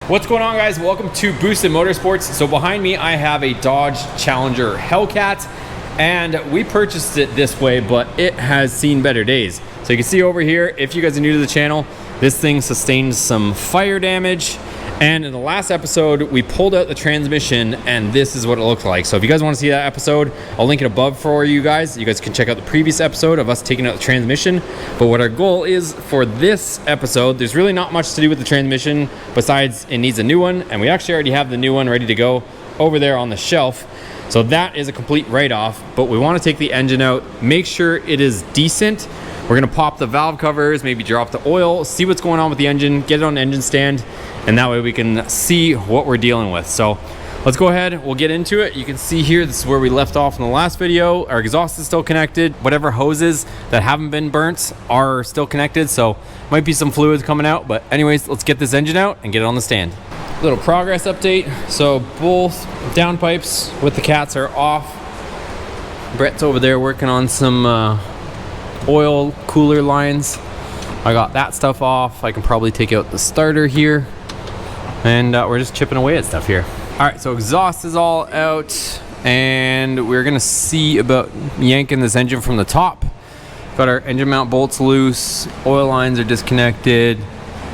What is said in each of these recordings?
What's going on, guys? Welcome to Boosted Motorsports. So behind me I have a Dodge Challenger Hellcat, and we purchased it this way, but it has seen better days. So you can see over here, if you guys are new to the channel, this thing sustained some fire damage, and in the last episode we pulled out the transmission and this is what it looked like. So if you guys want to see that episode, I'll link it above for you guys. You guys can check out the previous episode of us taking out the transmission. But what our goal is for this episode, there's really not much to do with the transmission besides it needs a new one, and we actually already have the new one ready to go over there on the shelf. So that is a complete write-off, but we want to take the engine out, make sure it is decent. We're gonna pop the valve covers, maybe drop the oil, see what's going on with the engine, get it on the engine stand, and that way we can see what we're dealing with. So let's go ahead, we'll get into it. You can see here, this is where we left off in the last video. Our exhaust is still connected. Whatever hoses that haven't been burnt are still connected, so might be some fluids coming out. But anyways, let's get this engine out and get it on the stand. Little progress update. So both downpipes with the cats are off. Brett's over there working on some oil cooler lines. I got that stuff off. I can probably take out the starter here, and we're just chipping away at stuff here. All right, so exhaust is all out, and we're gonna see about yanking this engine from the top. Got our engine mount bolts loose, oil lines are disconnected.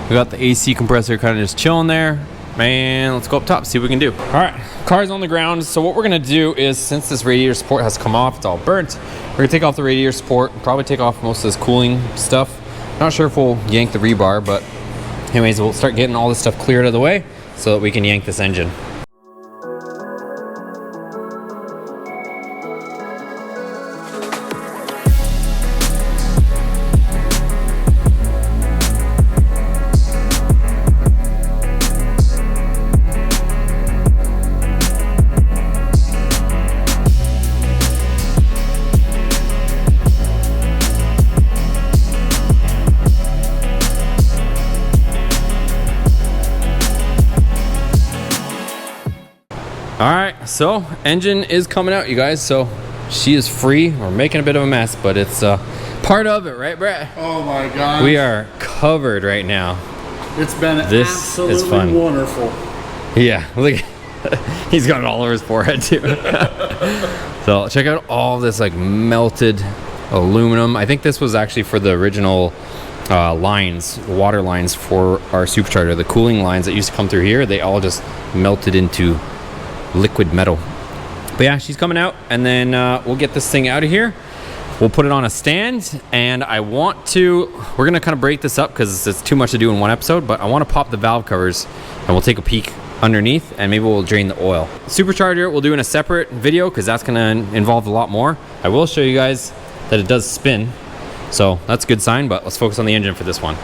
We got the AC compressor kind of just chilling there. Man, let's go up top, see what we can do. All right, car's on the ground. So what we're gonna do is, since this radiator support has come off, it's all burnt, we're gonna take off the radiator support, probably take off most of this cooling stuff. Not sure if we'll yank the rebar, but anyways, we'll start getting all this stuff cleared out of the way so that we can yank this engine. All right, so engine is coming out, you guys. So she is free. We're making a bit of a mess, but it's part of it, right, Brett? Oh my God. We are covered right now. It's been absolutely wonderful. Yeah, look, he's got it all over his forehead too. So check out all this like melted aluminum. I think this was actually for the original lines, water lines for our supercharger. The cooling lines that used to come through here, they all just melted into liquid metal. But yeah, she's coming out, and then we'll get this thing out of here. We'll put it on a stand, and we're gonna kind of break this up because it's too much to do in one episode, but I want to pop the valve covers and we'll take a peek underneath, and maybe we'll drain the oil. Supercharger we'll do in a separate video because that's gonna involve a lot more. I will show you guys that it does spin, so that's a good sign, but let's focus on the engine for this one.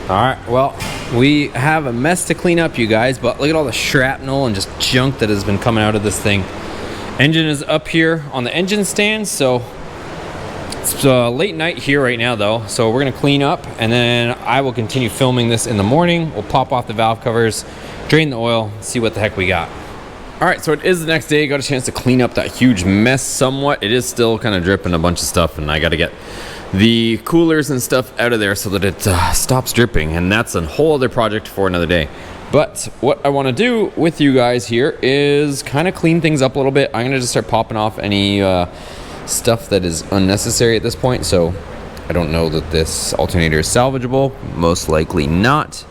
All right, well, we have a mess to clean up, you guys, but look at all the shrapnel and just junk that has been coming out of this thing. Engine is up here on the engine stand, so it's late night here right now though, so we're gonna clean up, and then I will continue filming this in the morning. We'll pop off the valve covers, drain the oil, see what the heck we got. All right, so it is the next day. Got a chance to clean up that huge mess somewhat. It is still kind of dripping a bunch of stuff, and I got to get the coolers and stuff out of there so that it stops dripping, and that's a whole other project for another day. But what I want to do with you guys here is kind of clean things up a little bit. I'm gonna just start popping off any stuff that is unnecessary at this point. So I don't know that this alternator is salvageable, most likely not,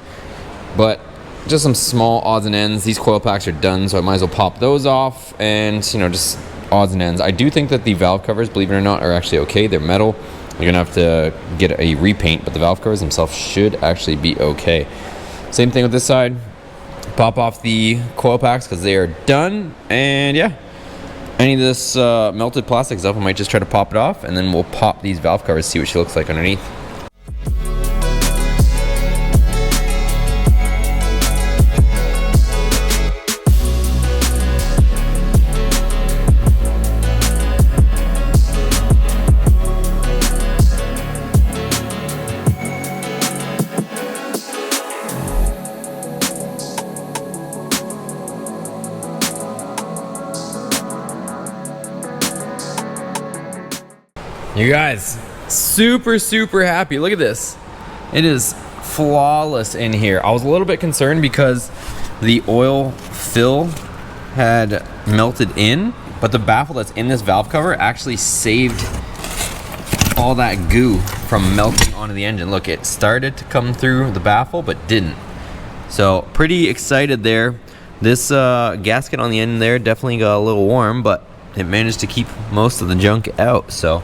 but just some small odds and ends. These coil packs are done, so I might as well pop those off, and just odds and ends. I do think that the valve covers, believe it or not, are actually okay. They're metal. You're gonna have to get a repaint, but the valve covers themselves should actually be okay. Same thing with this side. Pop off the coil packs because they are done, and yeah, any of this melted plastic stuff, I might just try to pop it off, and then we'll pop these valve covers, see what she looks like underneath. You guys, super happy. Look at this. It is flawless in here. I was a little bit concerned because the oil fill had melted in, but the baffle that's in this valve cover actually saved all that goo from melting onto the engine. Look, it started to come through the baffle but didn't. So pretty excited there. This gasket on the end there definitely got a little warm, but it managed to keep most of the junk out. So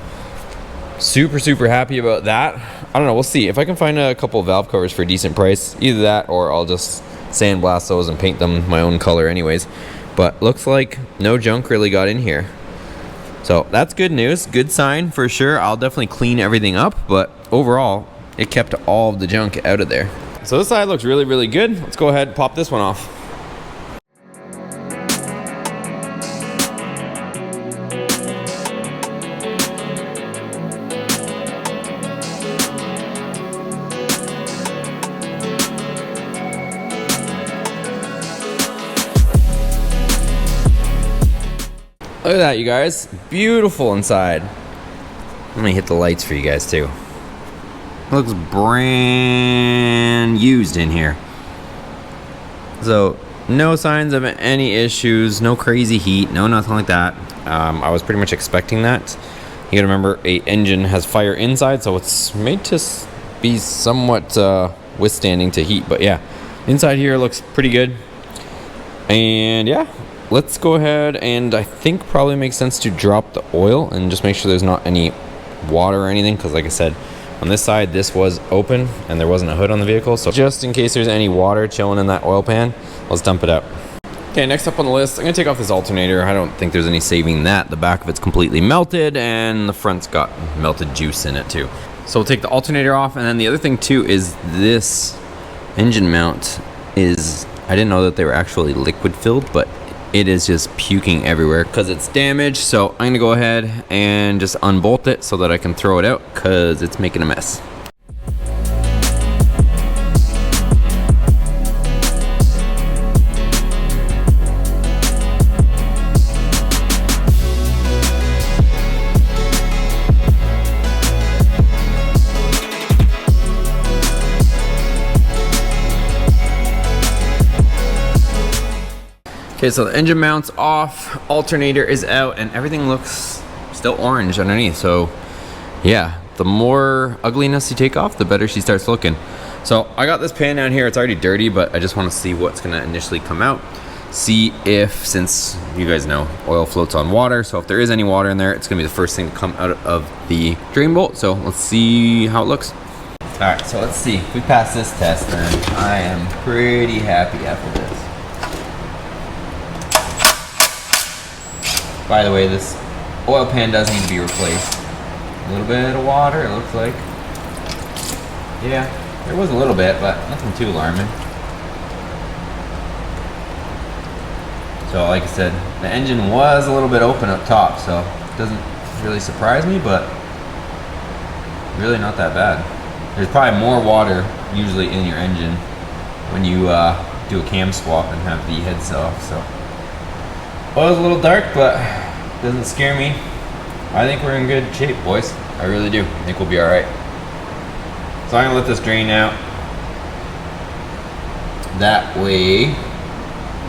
super happy about that. I don't know, we'll see if I can find a couple of valve covers for a decent price. Either that or I'll just sandblast those and paint them my own color anyways. But looks like no junk really got in here. So that's good news, good sign for sure. I'll definitely clean everything up, but overall, it kept all of the junk out of there. So this side looks really good. Let's go ahead and pop this one off. Look at that, you guys. Beautiful inside. I'm gonna hit the lights for you guys too. Looks brand used in here. So no signs of any issues, no crazy heat, no nothing like that. I was pretty much expecting that. You gotta remember, a engine has fire inside, so it's made to be somewhat withstanding to heat. But yeah, inside here looks pretty good. And yeah, let's go ahead and I think probably makes sense to drop the oil and just make sure there's not any water or anything, because like I said, on this side this was open and there wasn't a hood on the vehicle, so just in case there's any water chilling in that oil pan, let's dump it out. Okay, next up on the list, I'm gonna take off this alternator. I don't think there's any saving that. The back of it's completely melted and the front's got melted juice in it too. So we'll take the alternator off, and then the other thing too is this engine mount is, I didn't know that they were actually liquid filled, but it is just puking everywhere because it's damaged. So I'm gonna go ahead and just unbolt it so that I can throw it out because it's making a mess. Okay, so the engine mount's off, alternator is out, and everything looks still orange underneath. So yeah, the more ugliness you take off, the better she starts looking. So I got this pan down here. It's already dirty, but I just want to see what's gonna initially come out. See if, since you guys know, oil floats on water, so if there is any water in there, it's gonna be the first thing to come out of the drain bolt. So let's see how it looks. All right, so let's see. If we pass this test, then I am pretty happy after this. By the way, this oil pan does need to be replaced. A little bit of water, it looks like. Yeah, there was a little bit, but nothing too alarming. So like I said, the engine was a little bit open up top, so it doesn't really surprise me, but really not that bad. There's probably more water usually in your engine when you do a cam swap and have the heads off. So oil's a little dark, but doesn't scare me. I think we're in good shape, boys. I really do. I think we'll be all right. So I'm gonna let this drain out. That way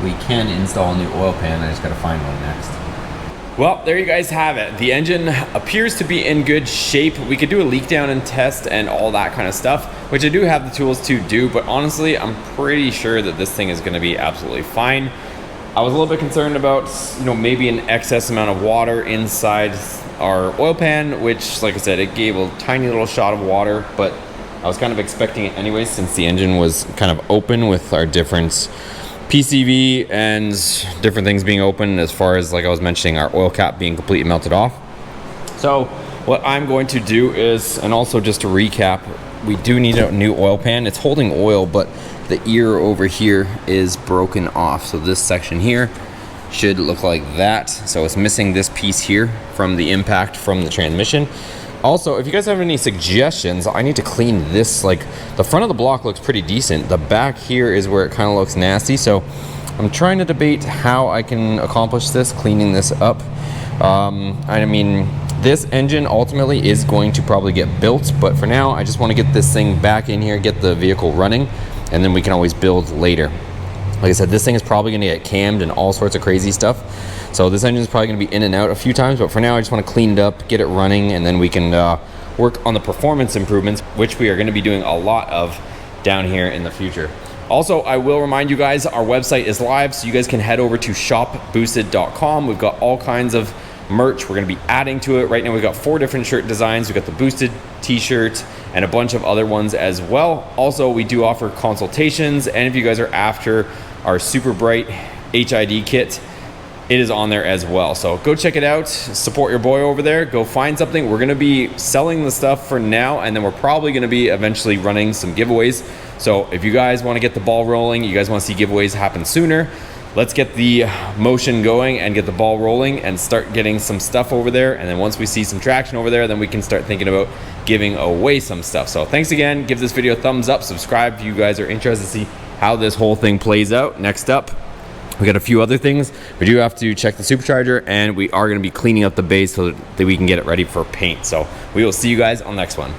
we can install a new oil pan. I just gotta find one next. Well, there you guys have it. The engine appears to be in good shape. We could do a leak down and test and all that kind of stuff, which I do have the tools to do, but honestly, I'm pretty sure that this thing is gonna be absolutely fine. I was a little bit concerned about, you know, maybe an excess amount of water inside our oil pan, which, like I said, it gave a tiny little shot of water, but I was kind of expecting it anyways, since the engine was kind of open with our different PCV and different things being open, as far as, like I was mentioning, our oil cap being completely melted off. So what I'm going to do is, and also just to recap, we do need a new oil pan. It's holding oil, but the ear over here is broken off. So this section here should look like that. So it's missing this piece here from the impact from the transmission. Also, if you guys have any suggestions, I need to clean this. Like, the front of the block looks pretty decent. The back here is where it kind of looks nasty. So I'm trying to debate how I can accomplish this, cleaning this up. I mean, This engine ultimately is going to probably get built, but for now, I just want to get this thing back in here, get the vehicle running, and then we can always build later. Like I said, this thing is probably going to get cammed and all sorts of crazy stuff. So this engine is probably going to be in and out a few times, but for now, I just want to clean it up, get it running, and then we can work on the performance improvements, which we are going to be doing a lot of down here in the future. Also, I will remind you guys, our website is live, so you guys can head over to shopboosted.com. We've got all kinds of merch we're going to be adding to it. Right now we've got 4 different shirt designs. We've got the Boosted t-shirt and a bunch of other ones as well. Also, we do offer consultations, and if you guys are after our super bright HID kit, it is on there as well. So go check it out, support your boy over there, go find something. We're going to be selling the stuff for now, and then we're probably going to be eventually running some giveaways. So if you guys want to get the ball rolling, you guys want to see giveaways happen sooner, let's get the motion going and get the ball rolling and start getting some stuff over there. And then once we see some traction over there, then we can start thinking about giving away some stuff. So thanks again. Give this video a thumbs up. Subscribe if you guys are interested to see how this whole thing plays out. Next up, we got a few other things. We do have to check the supercharger, and we are going to be cleaning up the base so that we can get it ready for paint. So we will see you guys on the next one.